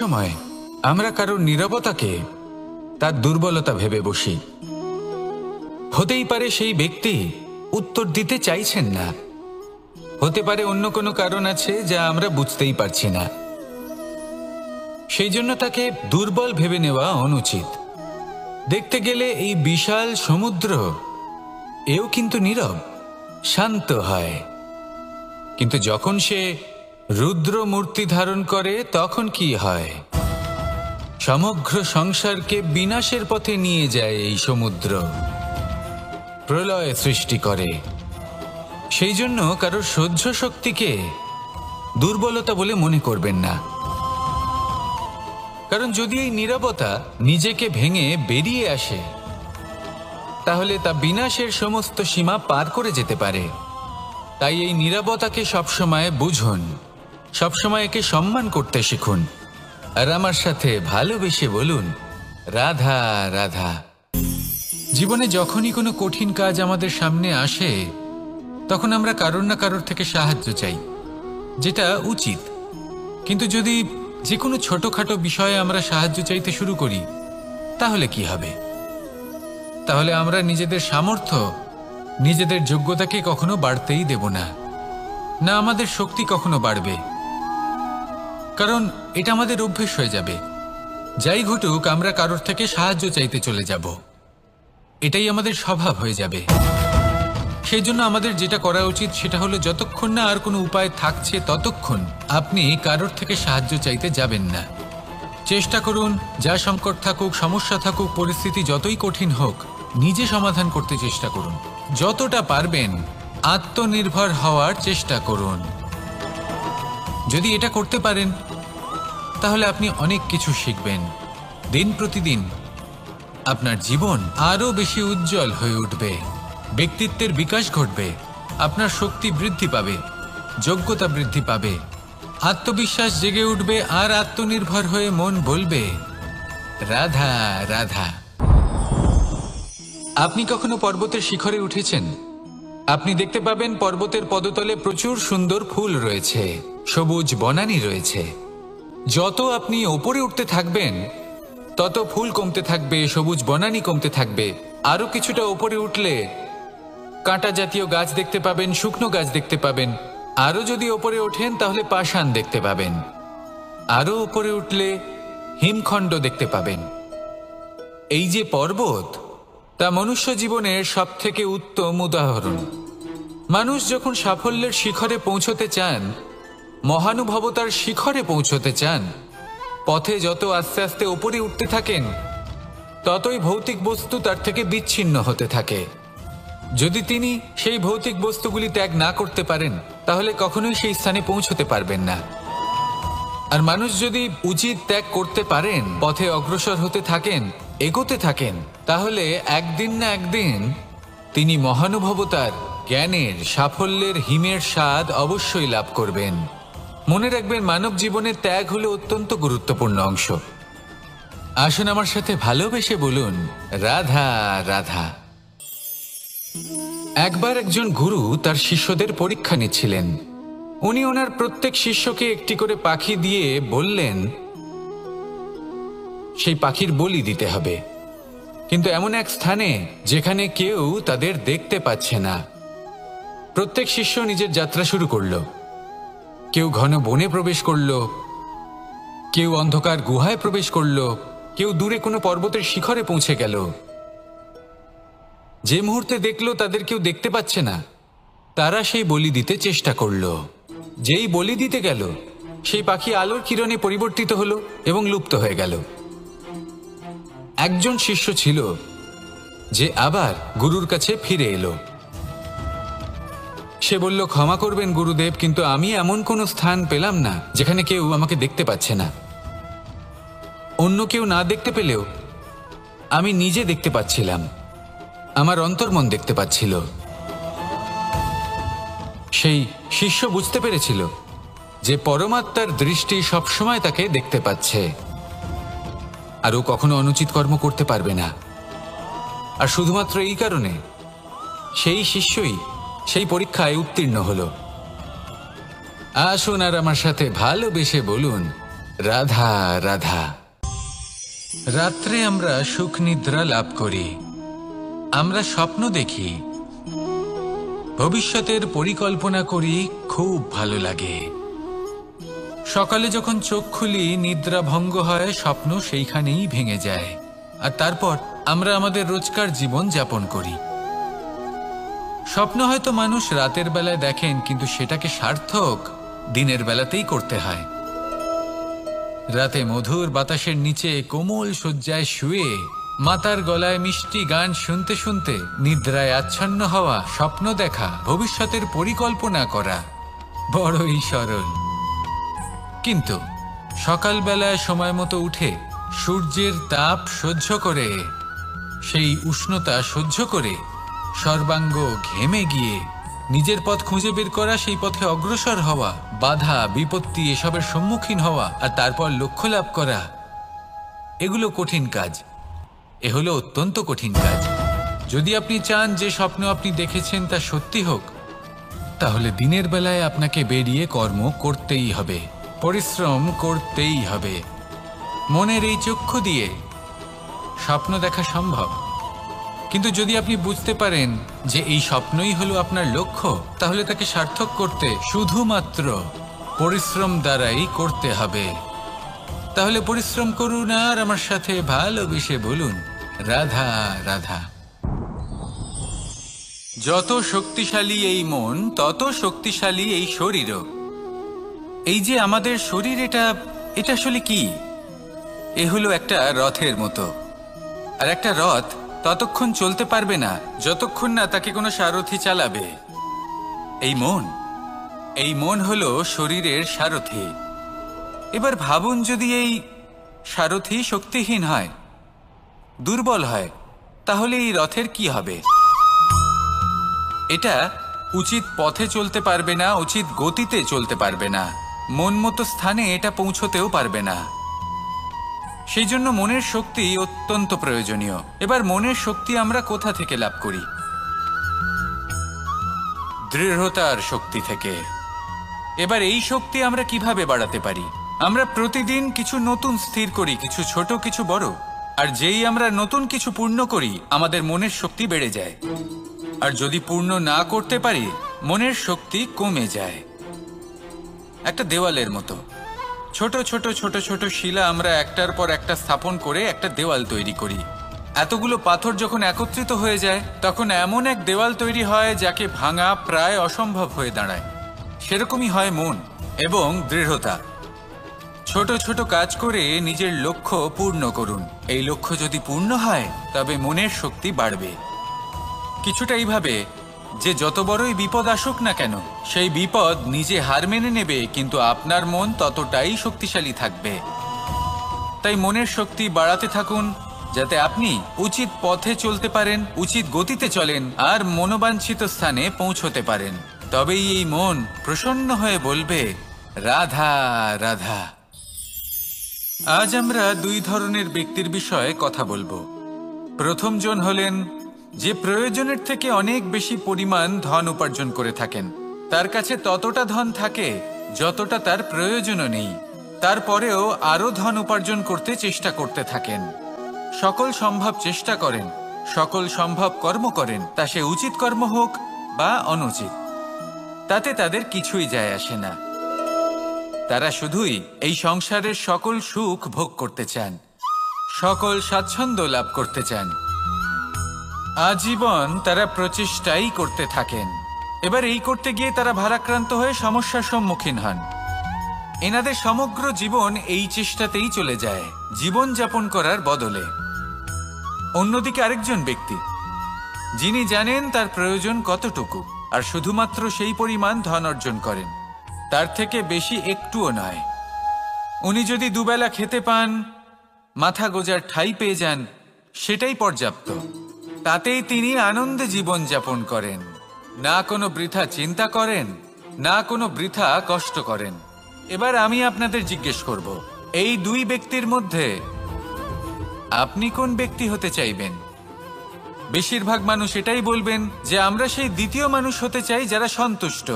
সময় আমরা কারোর নীরবতাকে তার দুর্বলতা ভেবে বসি। হতেই পারে সেই ব্যক্তি উত্তর দিতে চাইছেন না, হতে পারে অন্য কোনো কারণ আছে যা আমরা বুঝতেই পারছি না। সেই জন্য তাকে দুর্বল ভেবে নেওয়া অনুচিত। দেখতে গেলে এই বিশাল সমুদ্র এও কিন্তু নীরব, শান্ত হয়। কিন্তু যখন সে রুদ্র মূর্তি ধারণ করে তখন কি হয়? সমগ্র সংসারকে বিনাশের পথে নিয়ে যায় এই সমুদ্র, প্রলয় সৃষ্টি করে। সেই জন্য কারোর সহ্য শক্তিকে দুর্বলতা বলে মনে করবেন না। কারণ যদি এই নীরবতা নিজেকে ভেঙে বেরিয়ে আসে, তাহলে তা বিনাশের সমস্ত সীমা পার করে যেতে পারে। তাই এই নীরবতাকে সবসময় বুঝুন, সবসময় একে সম্মান করতে শিখুন, আর আমার সাথে ভালোবেসে বলুন, রাধা রাধা। জীবনে যখনই কোনো কঠিন কাজ আমাদের সামনে আসে, তখন আমরা কারোর না কারোর থেকে সাহায্য চাই, যেটা উচিত। কিন্তু যদি যে কোনো ছোটখাটো বিষয়ে আমরা সাহায্য চাইতে শুরু করি, তাহলে কি হবে? তাহলে আমরা নিজেদের সামর্থ্য, নিজেদের যোগ্যতাকে কখনো বাড়তেই দেব না, না আমাদের শক্তি কখনো বাড়বে। কারণ এটা আমাদের অভ্যেস হয়ে যাবে। যাই ঘটুক, আমরা কারোর থেকে সাহায্য চাইতে চলে যাব, এটাই আমাদের স্বভাব হয়ে যাবে। সেই জন্য আমাদের যেটা করা উচিত সেটা হলো, যতক্ষণ না আর কোনো উপায় থাকছে ততক্ষণ আপনি কারোর থেকে সাহায্য চাইতে যাবেন না। চেষ্টা করুন, যা সংকট থাকুক, সমস্যা থাকুক, পরিস্থিতি যতই কঠিন হোক, নিজে সমাধান করতে চেষ্টা করুন। যতটা পারবেন আত্মনির্ভর হওয়ার চেষ্টা করুন। যদি এটা করতে পারেন, তাহলে আপনি অনেক কিছু শিখবেন। দিন প্রতিদিন আপনার জীবন আরও বেশি উজ্জ্বল হয়ে উঠবে, ব্যক্তিত্বের বিকাশ ঘটবে, আপনার শক্তি বৃদ্ধি পাবে, যোগ্যতা বৃদ্ধি পাবে, আত্মবিশ্বাস জেগে উঠবে, আর আত্মনির্ভর হয়ে মন বলবে, রাধা রাধা। আপনি কখনো পর্বতের শিখরে উঠেছেন? আপনি দেখতে পাবেন পর্বতের পদতলে প্রচুর সুন্দর ফুল রয়েছে, সবুজ বনানী রয়েছে। যত আপনি ওপরে উঠতে থাকবেন, তত ফুল কমতে থাকবে, সবুজ বনানী কমতে থাকবে। আরো কিছুটা ওপরে উঠলে কাঁটা জাতীয় গাছ দেখতে পাবেন, শুকনো গাছ দেখতে পাবেন। আরো যদি ওপরে ওঠেন তাহলে পাষাণ দেখতে পাবেন। আরো ওপরে উঠলে হিমখণ্ড দেখতে পাবেন। এই যে পর্বত, তা মনুষ্য জীবনের সবথেকে উত্তম উদাহরণ। মানুষ যখন সাফল্যের শিখরে পৌঁছতে চান, মহানুভবতার শিখরে পৌঁছতে চান, পথে যত আস্তে আস্তে ওপরে উঠতে থাকেন, ততই ভৌতিক বস্তু তার থেকে বিচ্ছিন্ন হতে থাকে। যদি তিনি সেই ভৌতিক বস্তুগুলি ত্যাগ না করতে পারেন, তাহলে কখনোই সেই স্থানে পৌঁছতে পারবেন না। আর মানুষ যদি উচিত ত্যাগ করতে পারেন, পথে অগ্রসর হতে থাকেন, এগোতে থাকেন, তাহলে একদিন না একদিন তিনি মহানুভবতার, জ্ঞানের, সাফল্যের হিমের স্বাদ অবশ্যই লাভ করবেন। মনে রাখবেন, মানব জীবনের ত্যাগ হলো অত্যন্ত গুরুত্বপূর্ণ অংশ। আসুন আমার সাথে ভালোবেসে বলুন, রাধা রাধা। একবার একজন গুরু তার শিষ্যদের পরীক্ষা নিচ্ছিলেন। উনি ওনার প্রত্যেক শিষ্যকে একটি করে পাখি দিয়ে বললেন, সেই পাখির বলি দিতে হবে, কিন্তু এমন এক স্থানে যেখানে কেউ তাদের দেখতে পাচ্ছে না। প্রত্যেক শিষ্য নিজের যাত্রা শুরু করল। কেউ ঘন বনে প্রবেশ করল, কেউ অন্ধকার গুহায় প্রবেশ করল, কেউ দূরে কোনো পর্বতের শিখরে পৌঁছে গেল। যে মুহূর্তে দেখলো তাদের কেউ দেখতে পাচ্ছে না, তারা সেই বলি দিতে চেষ্টা করল। যেই বলি দিতে গেল, সেই পাখি আলোর কিরণে পরিবর্তিত হলো এবং লুপ্ত হয়ে গেল। একজন শিষ্য ছিল যে আবার গুরুর কাছে ফিরে এলো। সে বলল, ক্ষমা করবেন গুরুদেব, কিন্তু আমি এমন কোনো স্থান পেলাম না যেখানে কেউ আমাকে দেখতে পাচ্ছে না। অন্য কেউ না দেখতে পেলেও আমি নিজে দেখতে পাচ্ছিলাম, আমার অন্তর্মন দেখতে পাচ্ছিল। সেই শিষ্য বুঝতে পেরেছিল যে পরমাত্মার দৃষ্টি সবসময় তাকে দেখতে পাচ্ছে, আর ও কখনো অনুচিত কর্ম করতে পারবে না। আর শুধুমাত্র এই কারণে সেই শিষ্যই সেই পরীক্ষায় উত্তীর্ণ হলো। আসুন আর আমার সাথে ভালোবেসে বলুন, রাধা রাধা। রাত্রে আমরা সুখ নিদ্রা লাভ করি, আমরা স্বপ্ন দেখি, ভবিষ্যতের পরিকল্পনা করি, খুব ভালো লাগে। সকালে যখন চোখ খুলি নিদ্রা ভঙ্গ হয়, স্বপ্ন সেইখানেই ভেঙে যায়, আর তারপর আমরা আমাদের রোজকার জীবন যাপন করি। স্বপ্ন হয়তো মানুষ রাতের বেলায় দেখেন, কিন্তু সেটাকে সার্থক দিনের বেলাতেই করতে হয়। রাতে মধুর বাতাসের নিচে কোমল শয্যায় শুয়ে মাতার গলায় মিষ্টি গান শুনতে শুনতে নিদ্রায় আচ্ছন্ন হওয়া, স্বপ্ন দেখা, ভবিষ্যতের পরিকল্পনা করা বড়ই সরল। কিন্তু সকালবেলায় সময় মতো উঠে সূর্যের তাপ সহ্য করে, সেই উষ্ণতা সহ্য করে সর্বাঙ্গ ঘেমে গিয়ে নিজের পথ খুঁজে বের করা, সেই পথে অগ্রসর হওয়া, বাধা বিপত্তি এসবের সম্মুখীন হওয়া, আর তারপর লক্ষ্য লাভ করা, এগুলো কঠিন কাজ। এ হলো অত্যন্ত কঠিন কাজ। যদি আপনি চান যে স্বপ্ন আপনি দেখেছেন তা সত্যি হোক, তাহলে দিনের বেলায় আপনাকে বেরিয়ে কর্ম করতেই হবে, পরিশ্রম করতেই হবে। মনের এই চক্ষু দিয়ে স্বপ্ন দেখা সম্ভব, কিন্তু যদি আপনি বুঝতে পারেন যে এই স্বপ্নই হলো আপনার লক্ষ্য, তাহলে তাকে সার্থক করতে শুধুমাত্র পরিশ্রম দ্বারাই করতে হবে। তাহলে পরিশ্রম করুন আর আমার সাথে ভালোবেসে বলুন রাধা রাধা। যত শক্তিশালী এই মন, তত শক্তিশালী এই শরীরও। এই যে আমাদের শরীর, এটা আসলে কি? এ হলো একটা রথের মতো, আর একটা রথ ততক্ষণ চলতে পারবে না যতক্ষণ না তাকে কোনো সারথি চালাবে। এই মন হলো শরীরের সারথি। এবার ভাবুন, যদি এই সারথি শক্তিহীন হয়, দুর্বল হয়, তাহলে এই রথের কি হবে? এটা উচিত পথে চলতে পারবে না, উচিত গতিতে চলতে পারবে না, মন মতো স্থানে এটা পৌঁছতেও পারবে না। সেই জন্য মনের শক্তি অত্যন্ত প্রয়োজনীয়। এবার মনের শক্তি আমরা কোথা থেকে লাভ করি? দৃঢ়তার শক্তি থেকে। এবার এই শক্তি আমরা কিভাবে বাড়াতে পারি? আমরা প্রতিদিন কিছু নতুন স্থির করি, কিছু ছোট কিছু বড়, আর যেই আমরা নতুন কিছু পূর্ণ করি, আমাদের মনের শক্তি বেড়ে যায়। আর যদি পূর্ণ না করতে পারি, মনের শক্তি কমে যায়। একটা দেওয়ালের মতো ছোট ছোট ছোট ছোট শিলা আমরা একটার পর একটা স্থাপন করে একটা দেওয়াল তৈরি করি। এতগুলো পাথর যখন একত্রিত হয়ে যায়, তখন এমন এক দেওয়াল তৈরি হয় যাকে ভাঙা প্রায় অসম্ভব হয়ে দাঁড়ায়। সেরকমই হয় মন এবং দৃঢ়তা। ছোট ছোট কাজ করে নিজের লক্ষ্য পূর্ণ করুন। এই লক্ষ্য যদি পূর্ণ হয়, তবে মনের শক্তি বাড়বে। কিছুটা এইভাবে যে যত বড়ই বিপদ আসুক না কেন, সেই বিপদ নিজে হার মেনে নেবে, কিন্তু আপনার মন ততটাই শক্তিশালী থাকবে। তাই মনের শক্তি বাড়াতে থাকুন, যাতে আপনি উচিত পথে চলতে পারেন, উচিত গতিতে চলেন, আর মনোবাঞ্ছিত স্থানে পৌঁছতে পারেন। তবেই এই মন প্রসন্ন হয়ে বলবে রাধা রাধা। আজ আমরা দুই ধরনের ব্যক্তির বিষয়ে কথা বলবো। প্রথম জন হলেন যে প্রয়োজনের থেকে অনেক বেশি পরিমাণ ধন উপার্জন করে থাকেন। তার কাছে ততটা ধন থাকে যতটা তার প্রয়োজনও নেই, তারপরেও আরও ধন উপার্জন করতে চেষ্টা করতে থাকেন। সকল সম্ভব চেষ্টা করেন, সকল সম্ভব কর্ম করেন, তা সে উচিত কর্ম হোক বা অনুচিত, তাতে তাদের কিছুই যায় আসে না। তারা শুধুই এই সংসারের সকল সুখ ভোগ করতে চান, সকল স্বাচ্ছন্দ্য লাভ করতে চান। আজীবন তারা প্রচেষ্টাই করতে থাকেন। এবার এই করতে গিয়ে তারা ভারাক্রান্ত হয়ে সমস্যার সম্মুখীন হন। এনাদের সমগ্র জীবন এই চেষ্টাতেই চলে যায়, জীবন যাপন করার বদলে। অন্যদিকে আরেকজন ব্যক্তি, যিনি জানেন তার প্রয়োজন কতটুকু, আর শুধুমাত্র সেই পরিমাণ ধন অর্জন করেন, তার থেকে বেশি একটুও নয়। উনি যদি দুবেলা খেতে পান, মাথা গোজার ঠাঁই পেয়ে যান, সেটাই পর্যাপ্ত। তাতেই তিনি আনন্দে জীবন যাপন করেন, না কোনো বৃথা চিন্তা করেন, না কোনো বৃথা কষ্ট করেন। এবার আমি আপনাদের জিজ্ঞেস করব, এই দুই ব্যক্তির মধ্যে আপনি কোন ব্যক্তি হতে চাইবেন? বেশিরভাগ মানুষ এটাই বলবেন যে আমরা সেই দ্বিতীয় মানুষ হতে চাই যারা সন্তুষ্ট।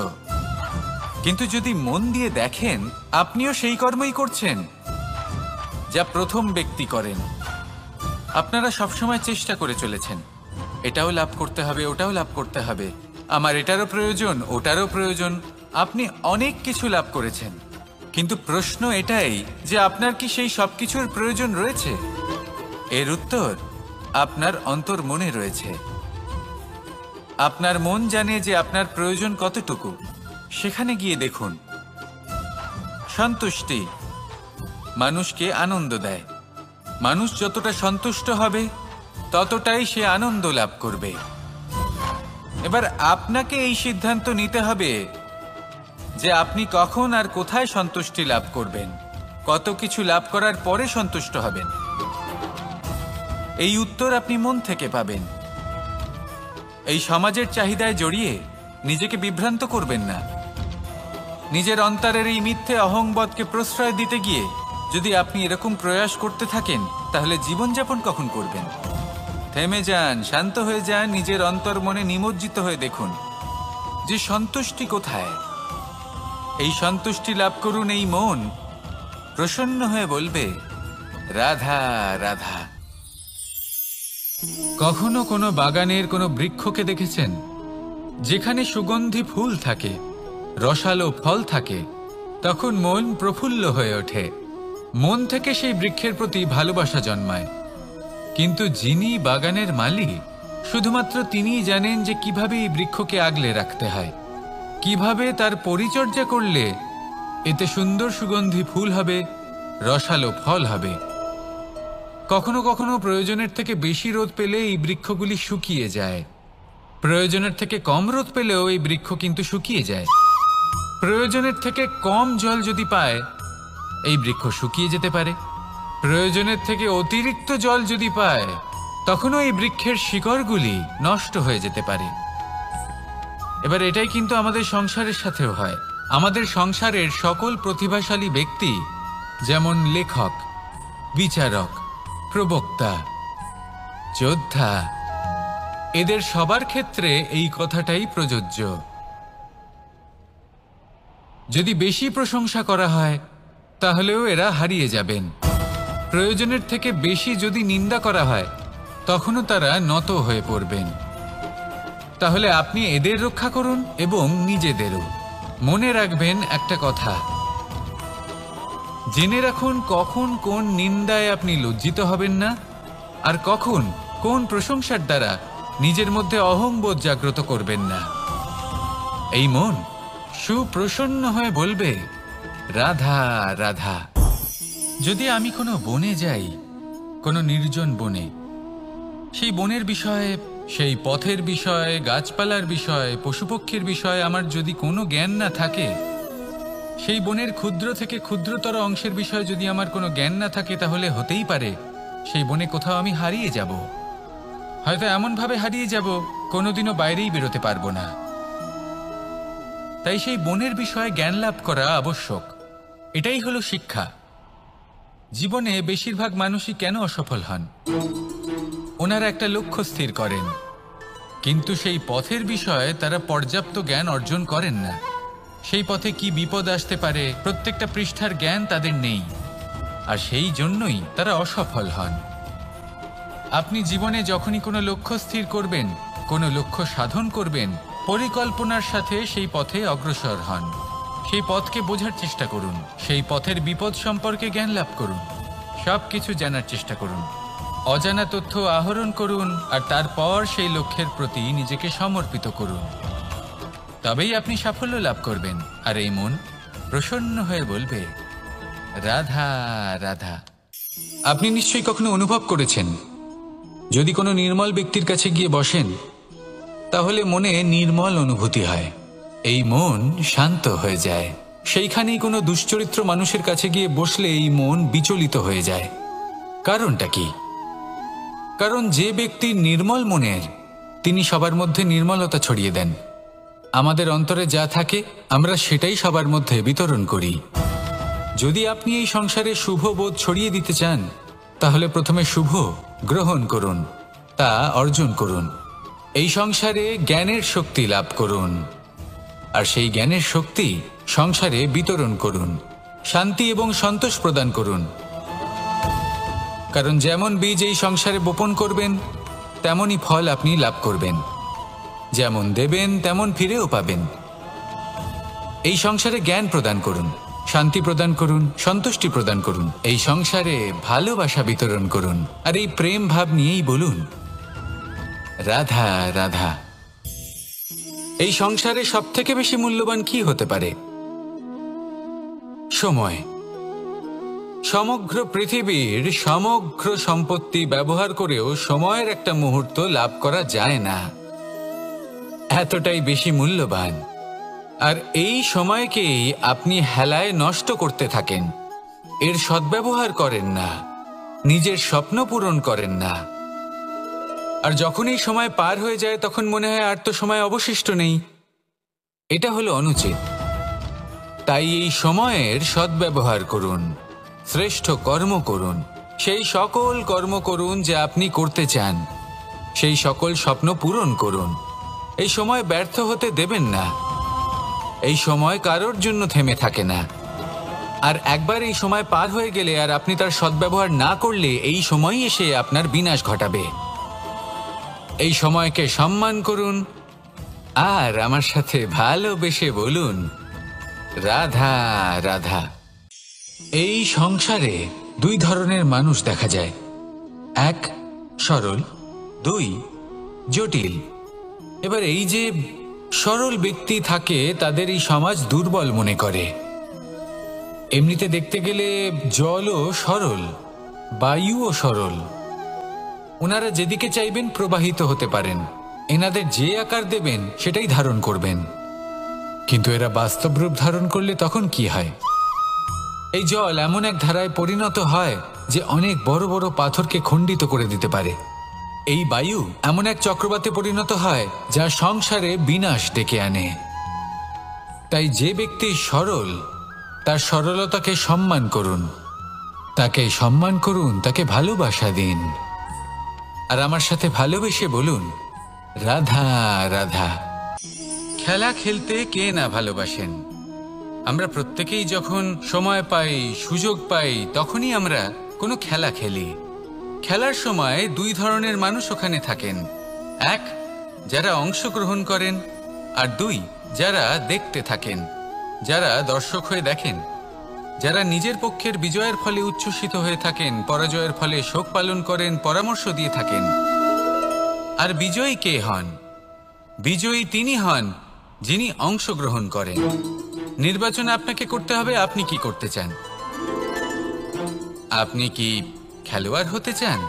কিন্তু যদি মন দিয়ে দেখেন, আপনিও সেই কর্মই করছেন। যা প্রথম ব্যক্তি করেন। আপনারা সবসময় চেষ্টা করে চলেছেন, এটাও লাভ করতে হবে, ওটাও লাভ করতে হবে, আমার এটারও প্রয়োজন, ওটারও প্রয়োজন। আপনি অনেক কিছু লাভ করেছেন, কিন্তু প্রশ্ন এটাই যে আপনার কি সেই সব কিছুর প্রয়োজন রয়েছে? এর উত্তর আপনার অন্তর্মনে রয়েছে। আপনার মন জানে যে আপনার প্রয়োজন কতটুকু। সেখানে গিয়ে দেখুন। সন্তুষ্টি মানুষকে আনন্দ দেয়। মানুষ যতটা সন্তুষ্ট হবে ততটাই সে আনন্দ লাভ করবে। এবার আপনাকে এই সিদ্ধান্ত নিতে হবে যে আপনি কখন আর কোথায় সন্তুষ্টি লাভ করবেন, কত কিছু লাভ করার পরে সন্তুষ্ট হবেন। এই উত্তর আপনি মন থেকে পাবেন। এই সমাজের চাহিদায় জড়িয়ে নিজেকে বিভ্রান্ত করবেন না। নিজের অন্তরের এই মিথ্যে অহংবোধকে প্রশ্রয় দিতে গিয়ে যদি আপনি এরকম প্রয়াস করতে থাকেন, তাহলে জীবনযাপন কখন করবেন? থেমে যান, শান্ত হয়ে যান, নিজের অন্তর্মনে নিমজ্জিত হয়ে দেখুন যে সন্তুষ্টি কোথায়। এই সন্তুষ্টি লাভ করুন। এই মন প্রসন্ন হয়ে বলবে, রাধা রাধা। কখনো কোনো বাগানের কোনো বৃক্ষকে দেখেছেন যেখানে সুগন্ধি ফুল থাকে, রসালো ফল থাকে? তখন মন প্রফুল্ল হয়ে ওঠে, মন থেকে সেই বৃক্ষের প্রতি ভালোবাসা জন্মায়। কিন্তু যিনি বাগানের মালিক, শুধুমাত্র তিনিই জানেন যে কিভাবে এই বৃক্ষকে আগলে রাখতে হয়, কিভাবে তার পরিচর্যা করলে এতে সুন্দর সুগন্ধি ফুল হবে, রসালো ফল হবে। কখনো কখনো প্রয়োজনের থেকে বেশি রোদ পেলে এই বৃক্ষগুলি শুকিয়ে যায়, প্রয়োজনের থেকে কম রোদ পেলেও এই বৃক্ষ কিন্তু শুকিয়ে যায়। প্রয়োজনের থেকে কম জল যদি পায়, এই বৃক্ষ শুকিয়ে যেতে পারে। প্রয়োজনের থেকে অতিরিক্ত জল যদি পায়, তখনও এই বৃক্ষের শিকড়গুলি নষ্ট হয়ে যেতে পারে। এবার এটাই কিন্তু আমাদের সংসারের সাথেও হয়। আমাদের সংসারের সকল প্রতিভাশালী ব্যক্তি, যেমন লেখক, বিচারক, প্রবক্তা, যোদ্ধা, এদের সবার ক্ষেত্রে এই কথাটাই প্রযোজ্য। যদি বেশি প্রশংসা করা হয় তাহলেও এরা হারিয়ে যাবেন। প্রয়োজনের থেকে বেশি যদি নিন্দা করা হয় তখনও তারা নত হয়ে পড়বেন। তাহলে আপনি এদের রক্ষা করুন এবং নিজেদেরও। মনে রাখবেন একটা কথা, জেনে রাখুন কখন কোন নিন্দায় আপনি লজ্জিত হবেন না, আর কখন কোন প্রশংসার দ্বারা নিজের মধ্যে অহংবোধ জাগ্রত করবেন না। এই মন সুপ্রসন্ন হয়ে বলবে, রাধা রাধা। যদি আমি কোনো বনে যাই, কোনো নির্জন বনে, সেই বনের বিষয়ে, সেই পথের বিষয়ে, গাছপালার বিষয়ে, পশুপক্ষীর বিষয়ে আমার যদি কোনো জ্ঞান না থাকে, সেই বনের ক্ষুদ্র থেকে ক্ষুদ্রতর অংশের বিষয়ে যদি আমার কোনো জ্ঞান না থাকে, তাহলে হতেই পারে সেই বনে কোথাও আমি হারিয়ে যাব। হয়তো এমনভাবে হারিয়ে যাব কোনোদিনও বাইরেই বেরোতে পারবো না। তাই সেই বনের বিষয়ে জ্ঞান লাভ করা আবশ্যক। এটাই হলো শিক্ষা। জীবনে বেশিরভাগ মানুষই কেন অসফল হন? ওনারা একটা লক্ষ্য স্থির করেন, কিন্তু সেই পথের বিষয়ে তারা পর্যাপ্ত জ্ঞান অর্জন করেন না। সেই পথে কি বিপদ আসতে পারে প্রত্যেকটা পৃষ্ঠার জ্ঞান তাদের নেই, আর সেই জন্যই তারা অসফল হন। আপনি জীবনে যখনই কোনো লক্ষ্য স্থির করবেন, কোনো লক্ষ্য সাধন করবেন, পরিকল্পনার সাথে সেই পথে অগ্রসর হন। সেই পথকে বোঝার চেষ্টা করুন, সেই পথের বিপদ সম্পর্কে জ্ঞান লাভ করুন, সব কিছু জানার চেষ্টা করুন, অজানা তথ্য আহরণ করুন, আর তারপর সেই লক্ষ্যের প্রতি নিজেকে সমর্পিত করুন। তবেই আপনি সাফল্য লাভ করবেন। আর এই মন প্রসন্ন হয়ে বলবে, রাধা রাধা। আপনি নিশ্চয়ই কখনো অনুভব করেছেন, যদি কোনো নির্মল ব্যক্তির কাছে গিয়ে বসেন তাহলে মনে নির্মল অনুভূতি হয়, এই মন শান্ত হয়ে যায়। সেইখানেই কোনো দুশ্চরিত্র মানুষের কাছে গিয়ে বসলে এই মন বিচলিত হয়ে যায়। কারণটা কি? কারণ যে ব্যক্তি নির্মল মনের, তিনি সবার মধ্যে নির্মলতা ছড়িয়ে দেন। আমাদের অন্তরে যা থাকে আমরা সেটাই সবার মধ্যে বিতরণ করি। যদি আপনি এই সংসারে শুভ বোধ ছড়িয়ে দিতে চান, তাহলে প্রথমে শুভ গ্রহণ করুন, তা অর্জন করুন। এই সংসারে জ্ঞানের শক্তি লাভ করুন, আর সেই জ্ঞানের শক্তি সংসারে বিতরণ করুন। শান্তি এবং সন্তোষ প্রদান করুন। কারণ যেমন বীজ এই সংসারে বপন করবেন তেমনই ফল আপনি লাভ করবেন। যেমন দেবেন তেমন ফিরেও পাবেন। এই সংসারে জ্ঞান প্রদান করুন, শান্তি প্রদান করুন, সন্তুষ্টি প্রদান করুন। এই সংসারে ভালোবাসা বিতরণ করুন, আর এই প্রেম ভাব নিয়েই বলুন রাধা রাধা। এই সংসারে সবথেকে বেশি মূল্যবান কি হতে পারে? সময়। সমগ্র পৃথিবীর সমগ্র সম্পত্তি ব্যবহার করেও সময়ের একটা মুহূর্ত লাভ করা যায় না, এতটাই বেশি মূল্যবান। আর এই সময়কেই আপনি হেলায় নষ্ট করতে থাকেন, এর সদ্ব্যবহার করেন না, নিজের স্বপ্ন পূরণ করেন না। আর যখন এই সময় পার হয়ে যায় তখন মনে হয় আর তো সময় অবশিষ্ট নেই। এটা হলো অনুচিত। তাই এই সময়ের সদ্ব্যবহার করুন, শ্রেষ্ঠ কর্ম করুন, সেই সকল কর্ম করুন যা আপনি করতে চান, সেই সকল স্বপ্ন পূরণ করুন। এই সময় ব্যর্থ হতে দেবেন না। এই সময় কারোর জন্য থেমে থাকে না। আর একবার এই সময় পার হয়ে গেলে আর আপনি তার সদ্ব্যবহার না করলে এই সময়ই এসে আপনার বিনাশ ঘটাবে। এই সময়কে সম্মান করুন আর আমার সাথে ভালোবেসে বলুন রাধা রাধা। এই সংসারে দুই ধরনের মানুষ দেখা যায়, এক সরল, দুই জটিল। এবার এই যে সরল ব্যক্তি থাকে তাদের এই সমাজ দুর্বল মনে করে। এমনিতে দেখতে গেলে জলও সরল, বায়ুও সরল। ওনারা যেদিকে চাইবেন প্রবাহিত হতে পারেন, এনাদের যে আকার দেবেন সেটাই ধারণ করবেন। কিন্তু এরা বাস্তব রূপ ধারণ করলে তখন কি হয়? এই জল এমন এক ধারায় পরিণত হয় যে অনেক বড় বড় পাথরকে খণ্ডিত করে দিতে পারে। এই বায়ু এমন এক চক্রবাতে পরিণত হয় যা সংসারে বিনাশ ডেকে আনে। তাই যে ব্যক্তি সরল তার সরলতাকে সম্মান করুন, তাকে সম্মান করুন, তাকে ভালোবাসা দিন। আর আমার সাথে ভালোবেসে বলুন রাধা রাধা। খেলা খেলতে কে না ভালোবাসেন? আমরা প্রত্যেকেই যখন সময় পাই, সুযোগ পাই, তখনই আমরা কোনো খেলা খেলি। খেলার সময় দুই ধরনের মানুষ ওখানে থাকেন, এক যারা অংশগ্রহণ করেন, আর দুই যারা দেখতে থাকেন, যারা দর্শক হয়ে দেখেন, যারা নিজের পক্ষের বিজয়ের ফলে উচ্ছ্বসিত হয়ে থাকেন, পরাজয়ের ফলে শোক পালন করেন, পরামর্শ দিয়ে থাকেন। আর বিজয়ী কে হন? বিজয়ী তিনি হন যিনি অংশগ্রহণ করেন। নির্বাচন আপনাকে করতে হবে, আপনি কি করতে চান? আপনি কি খেলোয়াড় হতে চান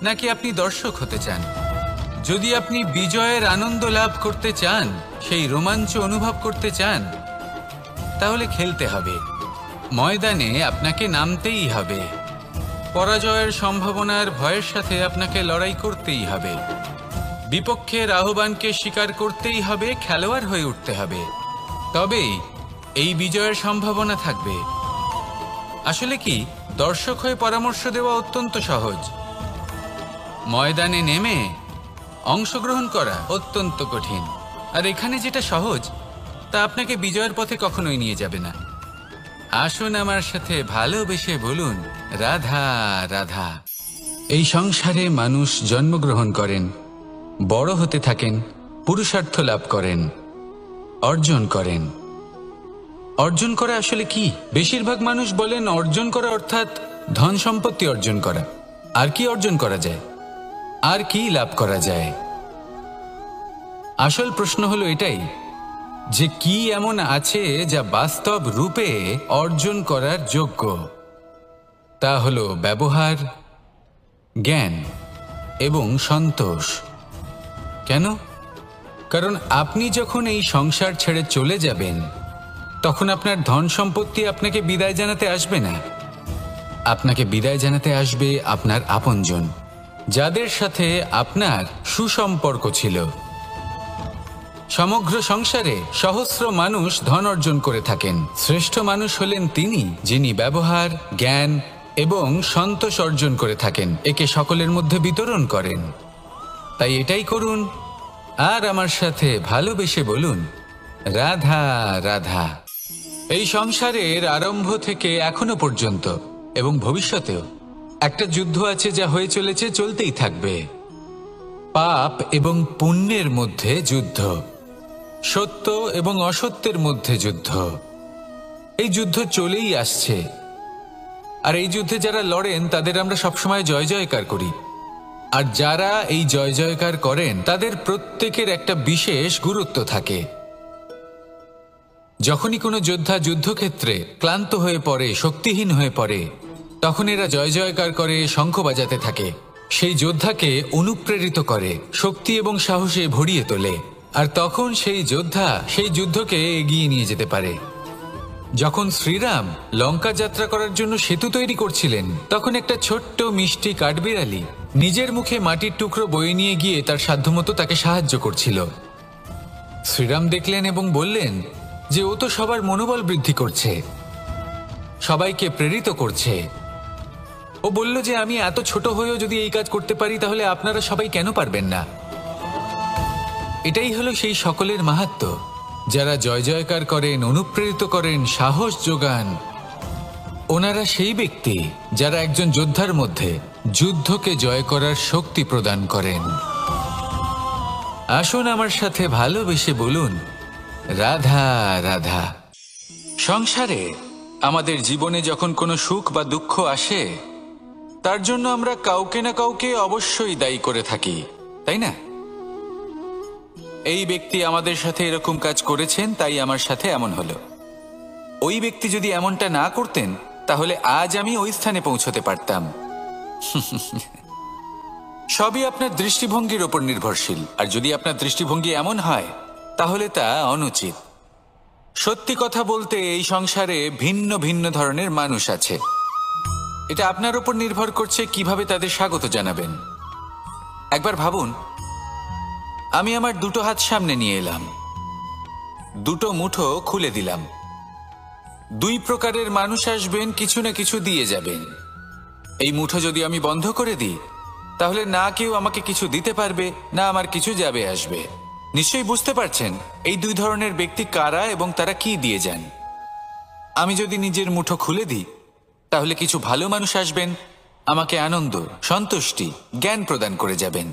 নাকি আপনি দর্শক হতে চান? যদি আপনি বিজয়ের আনন্দ লাভ করতে চান, সেই রোমাঞ্চ অনুভব করতে চান, তাহলে খেলতে হবে, ময়দানে আপনাকে নামতেই হবে। পরাজয়ের সম্ভাবনার ভয়ের সাথে আপনাকে লড়াই করতেই হবে, বিপক্ষের আহ্বানকে স্বীকার করতেই হবে, খেলোয়াড় হয়ে উঠতে হবে। তবেই এই বিজয়ের সম্ভাবনা থাকবে। আসলে কি, দর্শক হয়ে পরামর্শ দেওয়া অত্যন্ত সহজ, ময়দানে নেমে অংশগ্রহণ করা অত্যন্ত কঠিন। আর এখানে যেটা সহজ তা আপনাকে বিজয়ের পথে কখনোই নিয়ে যাবে না। আসুন আমার সাথে ভালোবেসে বলুন রাধা রাধা। এই সংসারে মানুষ জন্মগ্রহণ করেন, বড় হতে থাকেন, পুরুষার্থ লাভ করেন, অর্জন করেন। অর্জন করা আসলে কি? বেশিরভাগ মানুষ বলেন অর্জন করা অর্থাৎ ধন সম্পত্তি অর্জন করা। আর কি অর্জন করা যায়? আর কি লাভ করা যায়? আসল প্রশ্ন হলো এটাই যে কি এমন আছে যা বাস্তব রূপে অর্জন করার যোগ্য। তা হলো ব্যবহার, জ্ঞান এবং সন্তোষ। কেন? কারণ আপনি যখন এই সংসার ছেড়ে চলে যাবেন তখন আপনার ধন সম্পত্তি আপনাকে বিদায় জানাতে আসবে না। আপনাকে বিদায় জানাতে আসবে আপনার আপনজন, যাদের সাথে আপনার সুসম্পর্ক ছিল। সমগ্র সংসারে সহস্র মানুষ ধন অর্জন করে থাকেন। শ্রেষ্ঠ মানুষ হলেন তিনি যিনি ব্যবহার, জ্ঞান এবং সন্তোষ অর্জন করে থাকেন, একে সকলের মধ্যে বিতরণ করেন। তাই এটাই করুন আর আমার সাথে ভালোবেসে বলুন রাধা রাধা। এই সংসারের আরম্ভ থেকে এখনো পর্যন্ত এবং ভবিষ্যতেও একটা যুদ্ধ আছে যা হয়ে চলেছে, চলতেই থাকবে। পাপ এবং পুণ্যের মধ্যে যুদ্ধ, সত্য এবং অসত্যের মধ্যে যুদ্ধ। এই যুদ্ধ চলেই আসছে, আর এই যুদ্ধে যারা লড়েন তাদের আমরা সবসময় জয় জয়কার করি। আর যারা এই জয় জয়কার করেন তাদের প্রত্যেকের একটা বিশেষ গুরুত্ব থাকে। যখনই কোনো যোদ্ধা যুদ্ধক্ষেত্রে ক্লান্ত হয়ে পড়ে, শক্তিহীন হয়ে পড়ে, তখন এরা জয় জয়কার করে, শঙ্খ বাজাতে থাকে। সেই যোদ্ধাকে অনুপ্রেরিত করে, শক্তি এবং সাহসে ভরিয়ে তোলে, আর তখন সেই যোদ্ধা সেই যুদ্ধকে এগিয়ে নিয়ে যেতে পারে। যখন শ্রীরাম লঙ্কা যাত্রা করার জন্য সেতু তৈরি করছিলেন, তখন একটা ছোট্ট মিষ্টি কাঠবিড়ালি নিজের মুখে মাটির টুকরো বয়ে নিয়ে গিয়ে তার সাধ্যমতো তাকে সাহায্য করছিল। শ্রীরাম দেখলেন এবং বললেন যে ও তো সবার মনোবল বৃদ্ধি করছে, সবাইকে প্রেরিত করছে। ও বলল যে আমি এত ছোট হয়েও যদি এই কাজ করতে পারি, তাহলে আপনারা সবাই কেন পারবেন না? এটাই হলো সেই সকলের মাহাত্ম্য, যারা জয় জয়কার করেন, অনুপ্রেরিত করেন, সাহস যোগান। ওনারা সেই ব্যক্তি যারা একজন যোদ্ধার মধ্যে যুদ্ধকে জয় করার শক্তি প্রদান করেন। আসুন আমার সাথে ভালোবেসে বলুন, রাধা রাধা। সংসারে আমাদের জীবনে যখন কোনো সুখ বা দুঃখ আসে, তার জন্য আমরা কাউকে না কাউকে অবশ্যই দায়ী করে থাকি, তাই না? এই ব্যক্তি আমাদের সাথে এরকম কাজ করেছেন, তাই আমার সাথে এমন হলো। ওই ব্যক্তি যদি এমনটা না করতেন, তাহলে আজ আমি ওই স্থানে পৌঁছতে পারতাম। সবই আপনার দৃষ্টিভঙ্গির ওপর নির্ভরশীল, আর যদি আপনার দৃষ্টিভঙ্গি এমন হয়, তাহলে তা অনুচিত। সত্যি কথা বলতে, এই সংসারে ভিন্ন ভিন্ন ধরনের মানুষ আছে। এটা আপনার ওপর নির্ভর করছে কিভাবে তাদের স্বাগত জানাবেন। একবার ভাবুন, আমি আমার দুটো হাত সামনে নিয়ে এলাম, দুটো মুঠো খুলে দিলাম। দুই প্রকারের মানুষ আসবেন, কিছু না কিছু দিয়ে যাবেন। এই মুঠো যদি আমি বন্ধ করে দিই, তাহলে না কেউ আমাকে কিছু দিতে পারবে, না আমার কিছু যাবে আসবে। নিশ্চয়ই বুঝতে পারছেন এই দুই ধরনের ব্যক্তি কারা এবং তারা কি দিয়ে যান। আমি যদি নিজের মুঠো খুলে দিই, তাহলে কিছু ভালো মানুষ আসবেন, আমাকে আনন্দ, সন্তুষ্টি, জ্ঞান প্রদান করে যাবেন,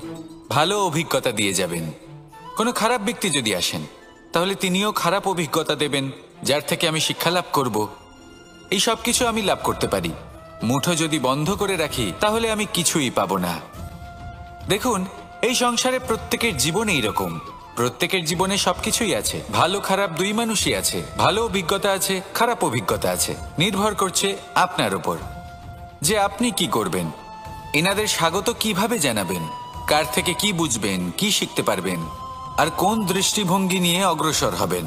ভালো অভিজ্ঞতা দিয়ে যাবেন। কোনো খারাপ ব্যক্তি যদি আসেন, তাহলে তিনিও খারাপ অভিজ্ঞতা দেবেন, যার থেকে আমি শিক্ষা লাভ করব। এই সব কিছু আমি লাভ করতে পারি। মুঠো যদি বন্ধ করে রাখি, তাহলে আমি কিছুই পাবো না। দেখুন, এই সংসারে প্রত্যেকের জীবনে এইরকম। প্রত্যেকের জীবনে সবকিছুই আছে, ভালো খারাপ দুই মানুষই আছে, ভালো অভিজ্ঞতা আছে, খারাপ অভিজ্ঞতা আছে। নির্ভর করছে আপনার উপর যে আপনি কি করবেন, এনাদের স্বাগত কিভাবে জানাবেন, কার থেকে কি বুঝবেন, কি শিখতে পারবেন, আর কোন দৃষ্টিভঙ্গি নিয়ে অগ্রসর হবেন।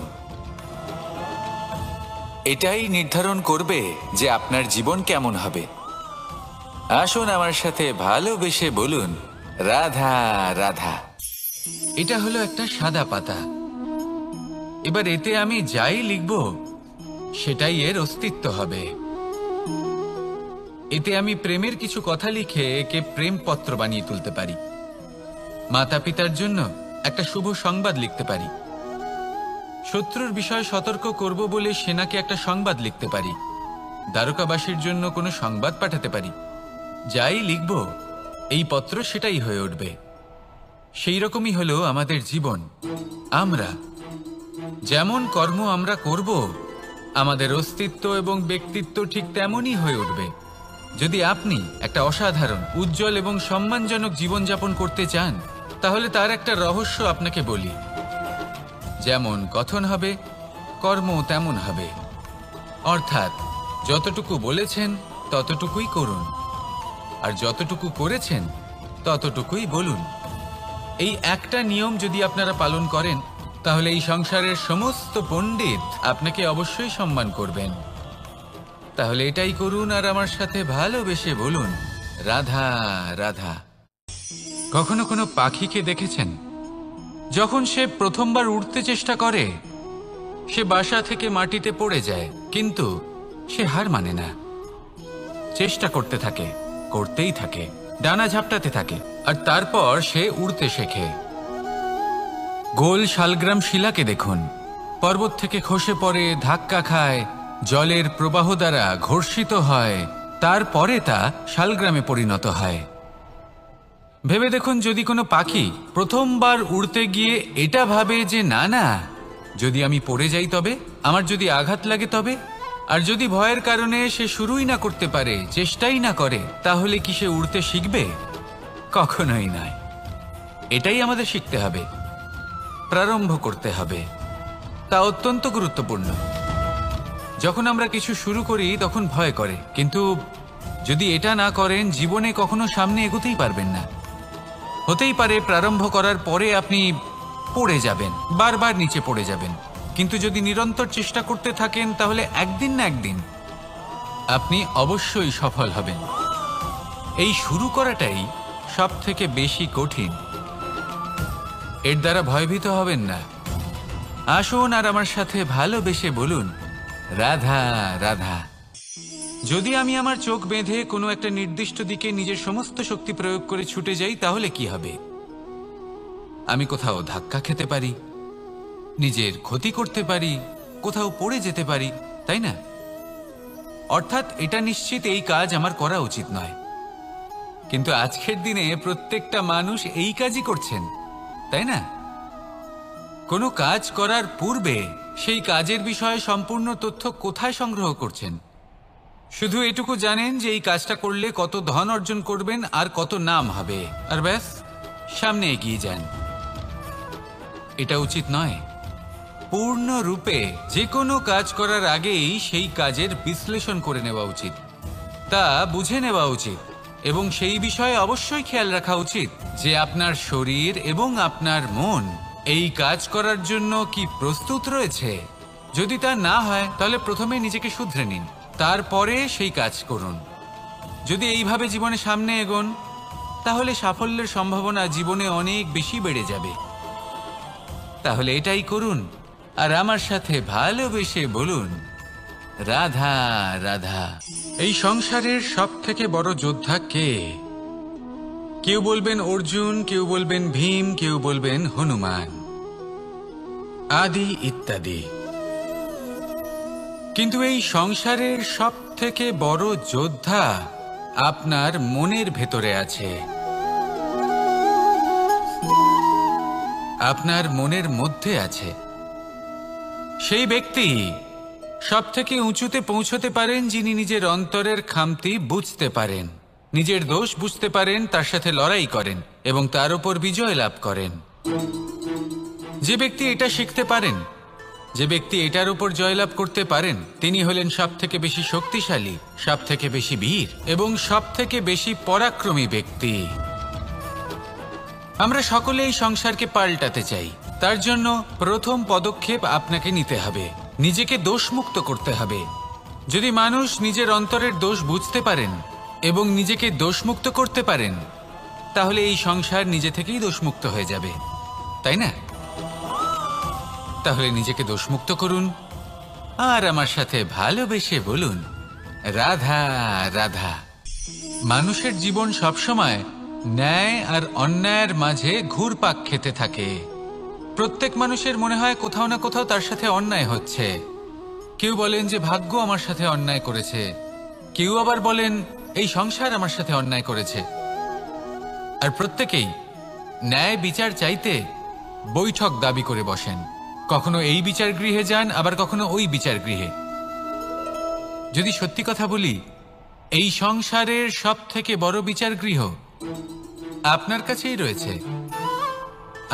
এটাই নির্ধারণ করবে যে আপনার জীবন কেমন হবে। আসুন আমার সাথে ভালোবেসে বলুন, রাধা রাধা। এটা হলো একটা সাদা পাতা। এবার এতে আমি যাই লিখব, সেটাই এর অস্তিত্ব হবে। এতে আমি প্রেমের কিছু কথা লিখে একে প্রেমপত্র বানিয়ে তুলতে পারি। মাতা পিতার জন্য একটা শুভ সংবাদ লিখতে পারি। শত্রুর বিষয়ে সতর্ক করব বলে সেনাকে একটা সংবাদ লিখতে পারি। দ্বারকাবাসীর জন্য কোনো সংবাদ পাঠাতে পারি। যাই লিখব, এই পত্র সেটাই হয়ে উঠবে। সেই রকমই হলো আমাদের জীবন। আমরা যেমন কর্ম আমরা করব, আমাদের অস্তিত্ব এবং ব্যক্তিত্ব ঠিক তেমনই হয়ে উঠবে। যদি আপনি একটা অসাধারণ, উজ্জ্বল এবং সম্মানজনক জীবনযাপন করতে চান, তাহলে তার একটা রহস্য আপনাকে বলি। যেমন কথন হবে, কর্ম তেমন হবে। অর্থাৎ যতটুকু বলেছেন ততটুকুই করুন, আর যতটুকু করেছেন ততটুকুই বলুন। এই একটা নিয়ম যদি আপনারা পালন করেন, তাহলে এই সংসারের সমস্ত পণ্ডিত আপনাকে অবশ্যই সম্মান করবেন। তাহলে এটাই করুন আর আমার সাথে ভালোবেসে বলুন, রাধা রাধা। কখনো কোনো পাখিকে দেখেছেন? যখন সে প্রথমবার উড়তে চেষ্টা করে, সে বাসা থেকে মাটিতে পড়ে যায়, কিন্তু সে হার মানে না। চেষ্টা করতে থাকে, করতেই থাকে, ডানা ঝাপটাতে থাকে, আর তারপর সে উড়তে শেখে। গোল শালগ্রাম শিলাকে দেখুন, পর্বত থেকে খসে পড়ে, ধাক্কা খায়, জলের প্রবাহ দ্বারা ঘর্ষিত হয়, তারপরে তা শালগ্রামে পরিণত হয়। ভেবে দেখুন, যদি কোনো পাখি প্রথমবার উড়তে গিয়ে এটা ভাবে যে না না, যদি আমি পড়ে যাই তবে, আমার যদি আঘাত লাগে তবে, আর যদি ভয়ের কারণে সে শুরুই না করতে পারে, চেষ্টাই না করে, তাহলে কি সে উড়তে শিখবে? কখনোই নয়। এটাই আমাদের শিখতে হবে, প্রারম্ভ করতে হবে। তা অত্যন্ত গুরুত্বপূর্ণ। যখন আমরা কিছু শুরু করি তখন ভয় করে, কিন্তু যদি এটা না করেন জীবনে কখনো সামনে এগোতেই পারবেন না। হতেই পারে প্রারম্ভ করার পরে আপনি পড়ে যাবেন, বারবার নিচে পড়ে যাবেন, কিন্তু যদি নিরন্তর চেষ্টা করতে থাকেন তাহলে একদিন না একদিন আপনি অবশ্যই সফল হবেন। এই শুরু করাটাই সব থেকে বেশি কঠিন। এর দ্বারা ভয়ভীত হবেন না। আসুন আর আমার সাথে ভালোবেসে বলুন, রাধা রাধা। যদি আমি আমার চোখ বেঁধে কোনো একটা নির্দিষ্ট দিকে নিজের সমস্ত শক্তি প্রয়োগ করে ছুটে যাই, তাহলে কি হবে? আমি কোথাও ধাক্কা খেতে পারি, নিজের ক্ষতি করতে পারি, কোথাও পড়ে যেতে পারি, তাই না? অর্থাৎ এটা নিশ্চিত এই কাজ আমার করা উচিত নয়। কিন্তু আজকের দিনে প্রত্যেকটা মানুষ এই কাজই করছেন, তাই না? কোনো কাজ করার পূর্বে সেই কাজের বিষয়ে সম্পূর্ণ তথ্য কোথায় সংগ্রহ করছেন? শুধু এটুকু জানেন যে এই কাজটা করলে কত ধন অর্জন করবেন আর কত নাম হবে, আর ব্যাস সামনে এগিয়ে যান। এটা উচিত নয়। পূর্ণরূপে যে কোনো কাজ করার আগেই সেই কাজের বিশ্লেষণ করে নেওয়া উচিত, তা বুঝে নেওয়া উচিত, এবং সেই বিষয়ে অবশ্যই খেয়াল রাখা উচিত যে আপনার শরীর এবং আপনার মন এই কাজ করার জন্য কি প্রস্তুত রয়েছে। যদি তা না হয় তাহলে প্রথমে নিজেকে শুধরে নিন, তারপরে সেই কাজ করুন। যদি এইভাবে জীবনে সামনে এগোন তাহলে সাফল্যের সম্ভাবনা জীবনে অনেক বেশি বেড়ে যাবে। তাহলে এটাই করুন আর আমার সাথে ভালোবেসে বলুন, রাধা রাধা। এই সংসারের সব থেকে বড় যোদ্ধা কে? কেউ বলবেন অর্জুন, কেউ বলবেন ভীম, কেউ বলবেন হনুমান, আদি ইত্যাদি। কিন্তু এই সংসারের সব থেকে বড় যোদ্ধা আপনার মনের ভেতরে আছে, আপনার মনের মধ্যে আছে। সেই ব্যক্তি সব থেকে উঁচুতে পৌঁছতে পারেন যিনি নিজের অন্তরের খামতি বুঝতে পারেন, নিজের দোষ বুঝতে পারেন, তার সাথে লড়াই করেন এবং তার উপর বিজয় লাভ করেন। যে ব্যক্তি এটা শিখতে পারেন, যে ব্যক্তি এটার উপর জয়লাভ করতে পারেন, তিনি হলেন সব থেকে বেশি শক্তিশালী, সব থেকে বেশি বীর এবং সব থেকে বেশি পরাক্রমী ব্যক্তি। আমরা সকলে এই সংসারকে পাল্টাতে চাই। তার জন্য প্রথম পদক্ষেপ আপনাকে নিতে হবে, নিজেকে দোষমুক্ত করতে হবে। যদি মানুষ নিজের অন্তরের দোষ বুঝতে পারেন এবং নিজেকে দোষমুক্ত করতে পারেন, তাহলে এই সংসার নিজে থেকেই দোষমুক্ত হয়ে যাবে, তাই না? তাহলে নিজেকে দোষমুক্ত করুন আর আমার সাথে ভালোবেসে বলুন, রাধা রাধা। মানুষের জীবন সবসময় ন্যায় আর অন্যায়ের মাঝে ঘুরপাক খেতে থাকে। প্রত্যেক মানুষের মনে হয় কোথাও না কোথাও তার সাথে অন্যায় হচ্ছে। কেউ বলেন যে ভাগ্য আমার সাথে অন্যায় করেছে, কেউ আবার বলেন এই সংসার আমার সাথে অন্যায় করেছে। আর প্রত্যেকেই ন্যায় বিচার চাইতে বৈঠক দাবি করে বসেন। কখনো এই বিচার গৃহে যান, আবার কখনো ওই বিচার গৃহে। যদি সত্যি কথা বলি, এই সংসারের সব থেকে বড় বিচার গৃহ আপনার কাছেই রয়েছে,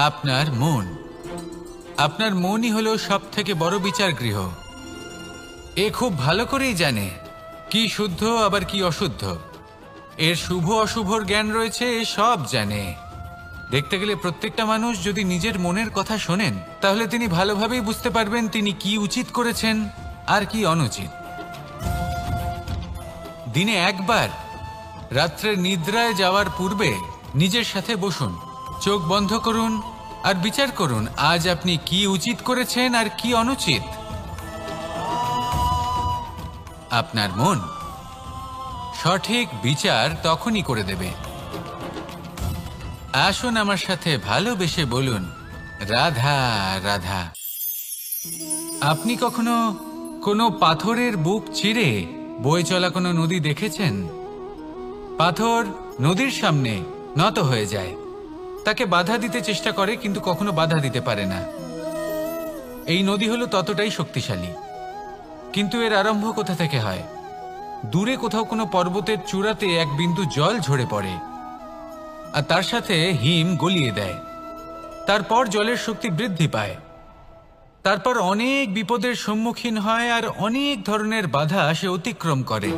আপনার মন। আপনার মনই হলো সব থেকে বড় বিচার গৃহ। এ খুব ভালো করেই জানে কি শুদ্ধ আবার কি অশুদ্ধ, এর শুভ অশুভর জ্ঞান রয়েছে, এ সব জানে। দেখতে গেলে প্রত্যেকটা মানুষ যদি নিজের মনের কথা শোনেন, তাহলে তিনি ভালোভাবেই বুঝতে পারবেন তিনি কি উচিত করেছেন আর কি অনুচিত। দিনে একবার রাত্রের নিদ্রায় যাওয়ার পূর্বে নিজের সাথে বসুন, চোখ বন্ধ করুন আর বিচার করুন আজ আপনি কি উচিত করেছেন আর কি অনুচিত। আপনার মন সঠিক বিচার তখনই করে দেবে। আসুন আমার সাথে ভালোবেসে বলুন, রাধা রাধা। আপনি কখনো কোনো পাথরের বুক চিরে বয়ে চলা কোনো নদী দেখেছেন? পাথর নদীর সামনে নত হয়ে যায়, তাকে বাধা দিতে চেষ্টা করে কিন্তু কখনো বাধা দিতে পারে না। এই নদী হলো ততটাই শক্তিশালী, কিন্তু এর আরম্ভ কোথা থেকে হয়? দূরে কোথাও কোনো পর্বতের চূড়াতে এক বিন্দু জল ঝরে পড়ে আর তার সাথে হিম গলিয়ে দেয়। তারপর জলের শক্তি বৃদ্ধি পায়, তারপর অনেক বিপদের সম্মুখীন হয় আর অনেক ধরনের বাধা সে অতিক্রম করে।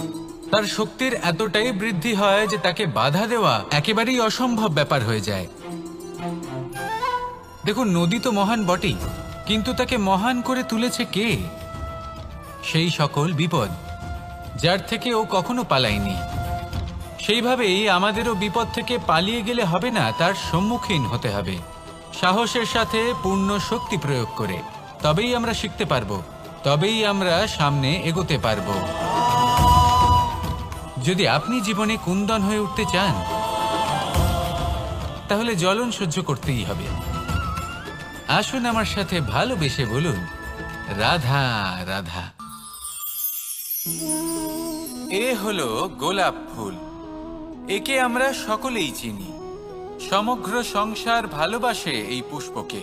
তার শক্তির এতটাই বৃদ্ধি হয় যে তাকে বাধা দেওয়া একেবারেই অসম্ভব ব্যাপার হয়ে যায়। দেখুন, নদী তো মহান বটেই, কিন্তু তাকে মহান করে তুলেছে কে? সেই সকল বিপদ যার থেকে ও কখনো পালায়নি। সেইভাবেই আমাদেরও বিপদ থেকে পালিয়ে গেলে হবে না, তার সম্মুখীন হতে হবে সাহসের সাথে, পূর্ণ শক্তি প্রয়োগ করে। তবেই আমরা শিখতে পারবো, তবেই আমরা সামনে এগোতে পারবো। যদি আপনি জীবনে কুন্দন হয়ে উঠতে চান, তাহলে জ্বলন সহ্য করতেই হবে। আসুন আমার সাথে ভালোবেসে বলুন, রাধা রাধা। এ হলো গোলাপ ফুল। একে আমরা সকলেই চিনি। সমগ্র সংসার ভালোবাসে এই পুষ্পকে।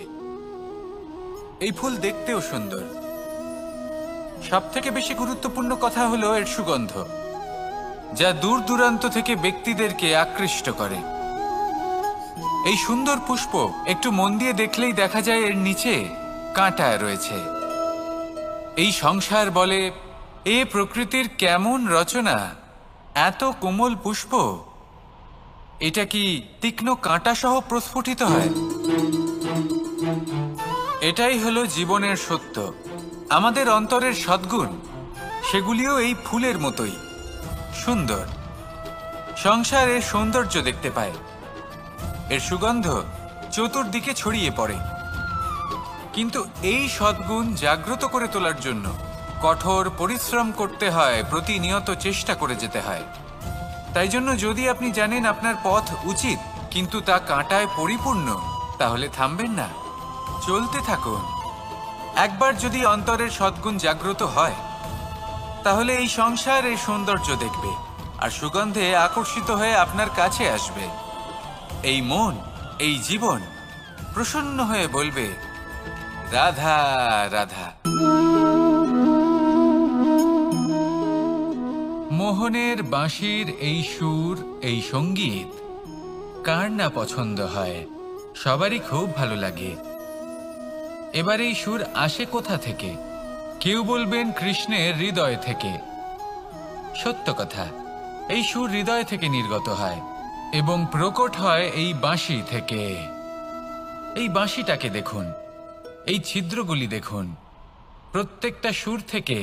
এই ফুল দেখতেও সুন্দর। সবথেকে বেশি গুরুত্বপূর্ণ কথা হলো এর সুগন্ধ, যা দূর দূরান্ত থেকে ব্যক্তিদেরকে আকৃষ্ট করে। এই সুন্দর পুষ্প একটু মন দিয়ে দেখলেই দেখা যায় এর নিচে কাঁটা রয়েছে। এই সংসার বলে, এ প্রকৃতির কেমন রচনা, এত কোমল পুষ্প, এটা কি তীক্ষ্ণ কাঁটা সহ প্রস্ফুটিত হয়? এটাই হলো জীবনের সত্য। আমাদের অন্তরের সদ্গুণ, সেগুলিও এই ফুলের মতোই সুন্দর। সংসারের সৌন্দর্য দেখতে পায়, এর সুগন্ধ চতুর্দিকে ছড়িয়ে পড়ে। কিন্তু এই সদ্গুণ জাগ্রত করে তোলার জন্য কঠোর পরিশ্রম করতে হয়, প্রতিনিয়ত চেষ্টা করে যেতে হয়। তাই জন্য যদি আপনি জানেন আপনার পথ উচিত কিন্তু তা কাঁটায় পরিপূর্ণ, তাহলে থামবেন না, চলতে থাকুন। একবার যদি অন্তরের সদ্গুণ জাগ্রত হয়, তাহলে এই সংসার এর সৌন্দর্য দেখবে আর সুগন্ধে আকর্ষিত হয়ে আপনার কাছে আসবে। এই মন, এই জীবন প্রসন্ন হয়ে বলবে, রাধা রাধা। মোহনের বাঁশির এই সুর, এই সঙ্গীত কার না পছন্দ হয়? সবারই খুব ভালো লাগে। এবার এই সুর আসে কোথা থেকে? কেউ বলবেন কৃষ্ণের হৃদয় থেকে। সত্য কথা, এই সুর হৃদয় থেকে নির্গত হয় এবং প্রকট হয় এই বাঁশি থেকে। এই বাঁশিটাকে দেখুন, এই ছিদ্রগুলি দেখুন, প্রত্যেকটা সুর থেকে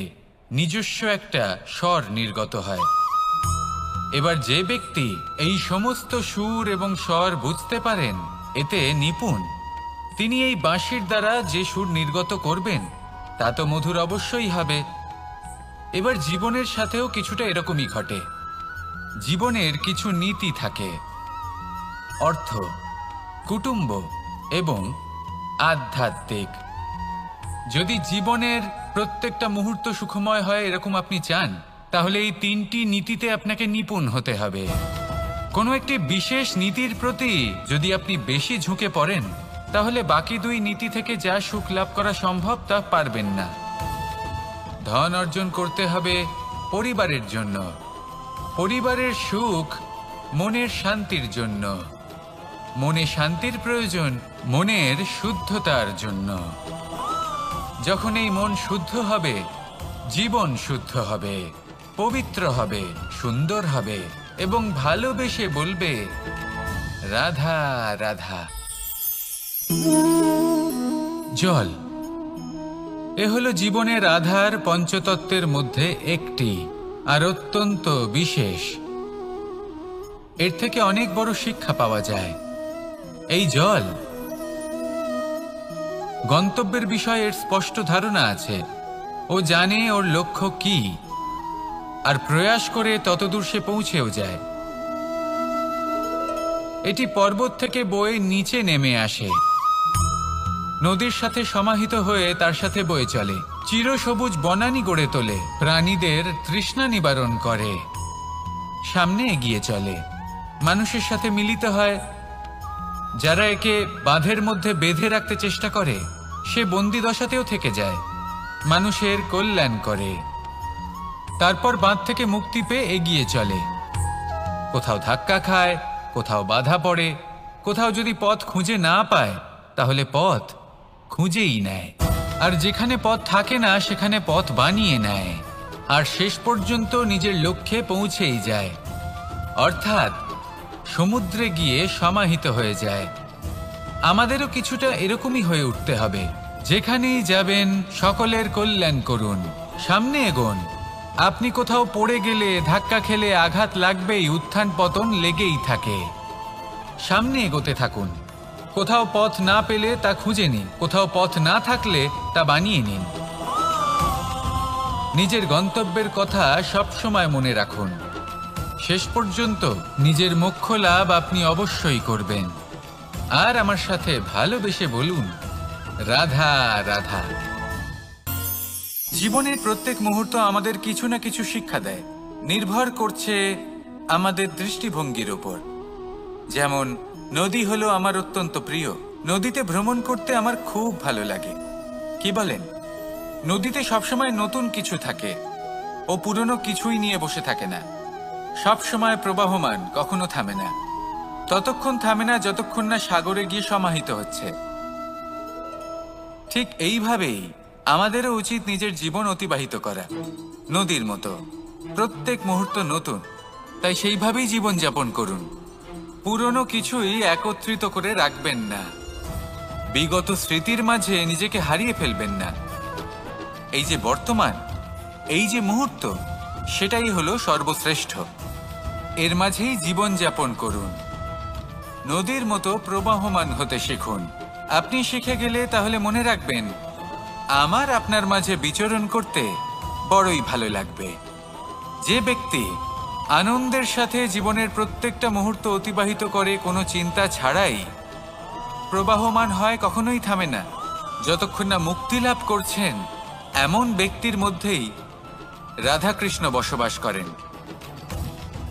নিজস্ব একটা স্বর নির্গত হয়। এবার যে ব্যক্তি এই সমস্ত সুর এবং স্বর বুঝতে পারেন, এতে নিপুণ, তিনি এই বাঁশির দ্বারা যে সুর নির্গত করবেন তা তো মধুর অবশ্যই হবে। এবার জীবনের সাথেও কিছুটা এরকমই ঘটে। জীবনের কিছু নীতি থাকে, অর্থ, কুটুম্ব এবং আধ্যাত্মিক। যদি জীবনের প্রত্যেকটা মুহূর্ত সুখময় হয় এরকম আপনি চান, তাহলে এই তিনটি নীতিতে আপনাকে নিপুণ হতে হবে। কোনো একটি বিশেষ নীতির প্রতি যদি আপনি বেশি ঝুঁকে পড়েন, তাহলে বাকি দুই নীতি থেকে যা সুখ লাভ করা সম্ভব তা পারবেন না। ধন অর্জন করতে হবে পরিবারের জন্য, পরিবারের সুখ মনের শান্তির জন্য, মনে শান্তির প্রয়োজন মনের শুদ্ধতার জন্য। যখন এই মন শুদ্ধ হবে, জীবন শুদ্ধ হবে, পবিত্র হবে, সুন্দর হবে এবং ভালোবেসে বলবে, রাধা রাধা। জল, এ হলো জীবনের আধার পঞ্চতত্ত্বের মধ্যে একটি, আর অত্যন্ত বিশেষ। এর থেকে অনেক বড় শিক্ষা পাওয়া যায়। এই জল, গন্তব্যের বিষয়ে এর স্পষ্ট ধারণা আছে। ও জানে ওর লক্ষ্য কি, আর প্রয়াস করে ততদূর সে পৌঁছেও যায়। এটি পর্বত থেকে বয়ে নিচে নেমে আসে, নদীর সাথে সমাহিত হয়ে তার সাথে বয়ে চলে, চিরসবুজ বনানী গড়ে তোলে, প্রাণীদের তৃষ্ণা নিবারণ করে, সামনে এগিয়ে চলে, মানুষের সাথে মিলিত হয়। যারা একে বাঁধের মধ্যে বেঁধে রাখতে চেষ্টা করে সে বন্দি দশাতেও থেকে যায়, মানুষের কল্যাণ করে। তারপর বাঁধ থেকে মুক্তি পেয়ে এগিয়ে চলে, কোথাও ধাক্কা খায়, কোথাও বাধা পড়ে, কোথাও যদি পথ খুঁজে না পায় তাহলে পথ খুঁজেই নেয়, আর যেখানে পথ থাকে না সেখানে পথ বানিয়ে নেয়, আর শেষ পর্যন্ত নিজের লক্ষ্যে পৌঁছেই যায়, অর্থাৎ সমুদ্রে গিয়ে সমাহিত হয়ে যায়। আমাদেরও কিছুটা এরকমই হয়ে উঠতে হবে। যেখানেই যাবেন সকলের কল্যাণ করুন, সামনে এগোন। আপনি কোথাও পড়ে গেলে, ধাক্কা খেলে আঘাত লাগবেই, উত্থান পতন লেগেই থাকে। সামনে এগোতে থাকুন। কোথাও পথ না পেলে তা খুঁজে নিন, কোথাও পথ না থাকলে তা বানিয়ে নিন। নিজের গন্তব্যের কথা সব সময় মনে রাখুন। শেষ পর্যন্ত নিজের মোক্ষ লাভ আপনি অবশ্যই করবেন। আর আমার সাথে ভালোবেসে বলুন, রাধা রাধা। জীবনের প্রত্যেক মুহূর্ত আমাদের কিছু না কিছু শিক্ষা দেয়, নির্ভর করছে আমাদের দৃষ্টিভঙ্গির উপর। যেমন নদী হলো আমার অত্যন্ত প্রিয়, নদীতে ভ্রমণ করতে আমার খুব ভালো লাগে। কি বলেন? নদীতে সবসময় নতুন কিছু থাকে, ও পুরনো কিছুই নিয়ে বসে থাকে না, সব সময় প্রবাহমান, কখনো থামে না। ততক্ষণ থামে না যতক্ষণ না সাগরে গিয়ে সমাহিত হচ্ছে। ঠিক এইভাবেই আমাদেরও উচিত নিজের জীবন অতিবাহিত করা, নদীর মতো। প্রত্যেক মুহূর্ত নতুন, তাই সেইভাবেই জীবন যাপন করুন। পুরনো কিছুই একত্রিত করে রাখবেন না, বিগত স্মৃতির মাঝে নিজেকে হারিয়ে ফেলবেন না। এই যে বর্তমান, এই যে মুহূর্ত, সেটাই হলো সর্বশ্রেষ্ঠ। এর মাঝেই জীবন যাপন করুন, নদীর মতো প্রবাহমান হতে শিখুন। আপনি শিখে গেলে তাহলে মনে রাখবেন, আমার আপনার মাঝে বিচরণ করতে বড়ই ভালো লাগবে। যে ব্যক্তি আনন্দের সাথে জীবনের প্রত্যেকটা মুহূর্ত অতিবাহিত করে কোনো চিন্তা ছাড়াই, প্রবাহমান হয়, কখনোই থামে না, যতক্ষণ না মুক্তি লাভ করছেন, এমন ব্যক্তির মধ্যেই রাধাকৃষ্ণ বসবাস করেন।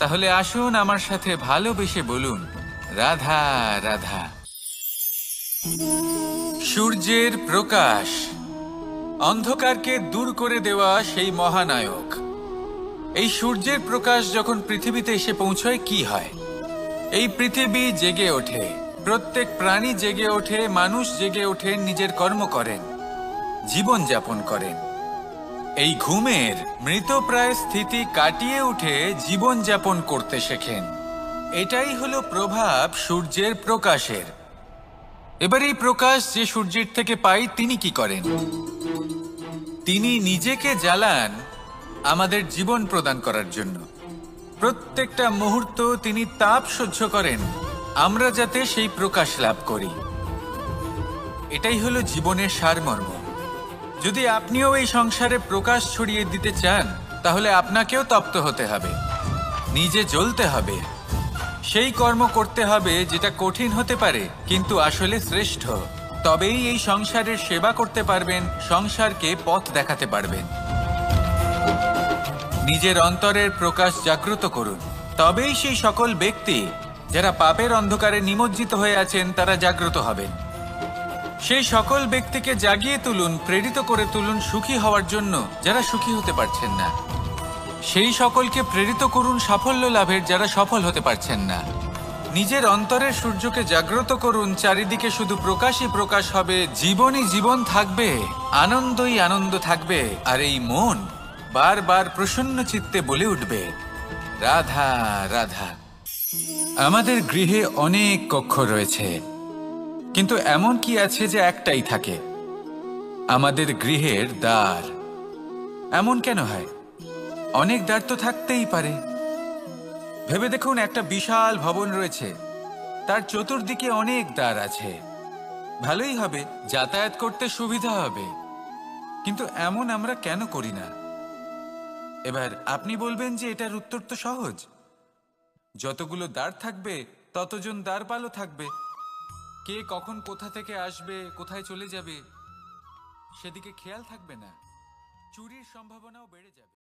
তাহলে আসুন আমার সাথে ভালোবেসে বলুন, রাধা রাধা। সূর্যের প্রকাশ, অন্ধকারকে দূর করে দেওয়া সেই মহানায়ক। এই সূর্যের প্রকাশ যখন পৃথিবীতে এসে পৌঁছয় কি হয়? এই পৃথিবী জেগে ওঠে, প্রত্যেক প্রাণী জেগে ওঠে, মানুষ জেগে ওঠেন, নিজের কর্ম করেন, জীবন যাপন করেন। এই ঘুমের মৃতপ্রায় স্থিতি কাটিয়ে উঠে জীবন যাপন করতে শেখেন। এটাই হলো প্রভাব সূর্যের প্রকাশের। এবার এই প্রকাশ যে সূর্যের থেকে পাই, তিনি কি করেন? তিনি নিজেকে জ্বালান আমাদের জীবন প্রদান করার জন্য। প্রত্যেকটা মুহূর্ত তিনি তাপ সহ্য করেন, আমরা যাতে সেই প্রকাশ লাভ করি। এটাই হলো জীবনের সারমর্ম। যদি আপনিও এই সংসারে প্রকাশ ছড়িয়ে দিতে চান, তাহলে আপনাকেও তপ্ত হতে হবে, নিজে জ্বলতে হবে, সেই কর্ম করতে হবে যেটা কঠিন হতে পারে কিন্তু আসলে শ্রেষ্ঠ। তবেই এই সংসারের সেবা করতে পারবেন, সংসারকে পথ দেখাতে পারবেন। নিজের অন্তরের প্রকাশ জাগ্রত করুন, তবেই সেই সকল ব্যক্তি যারা পাপের অন্ধকারে নিমজ্জিত হয়ে আছেন তারা জাগ্রত হবেন। সেই সকল ব্যক্তিকে জাগিয়ে তুলুন, প্রেরিত করে তুলুন সুখী হওয়ার জন্য যারা সুখী হতে পারছেন না। সেই সকলকে প্রেরিত করুন সাফল্য লাভের যারা সফল হতে পারছেন না। নিজের অন্তরের সূর্যকে জাগ্রত করুন, চারিদিকে শুধু প্রকাশই প্রকাশ হবে, জীবনই জীবন থাকবে, আনন্দই আনন্দ থাকবে, আর এই মন বারবার প্রসন্ন চিত্তে বলে উঠবে, রাধা রাধা। আমাদের গৃহে অনেক কক্ষ রয়েছে, কিন্তু এমন কি আছে যে একটাই থাকে? আমাদের গৃহের দ্বার। এমন কেন হয়? অনেক দ্বার তো থাকতেই পারে। ভেবে দেখুন, একটা বিশাল ভবন রয়েছে, তার চতুর্দিকে অনেক দ্বার আছে, ভালোই হবে, যাতায়াত করতে সুবিধা হবে, কিন্তু এমন আমরা কেন করি না? এবার আপনি বলবেন যে এটার উত্তর তো সহজ, যতগুলো দ্বার থাকবে ততজন দ্বারপালও থাকবে, কে কখন কোথা থেকে আসবে, কোথায় চলে যাবে সেদিকে খেয়াল থাকবে না। চুরির সম্ভাবনাও বেড়ে যাবে।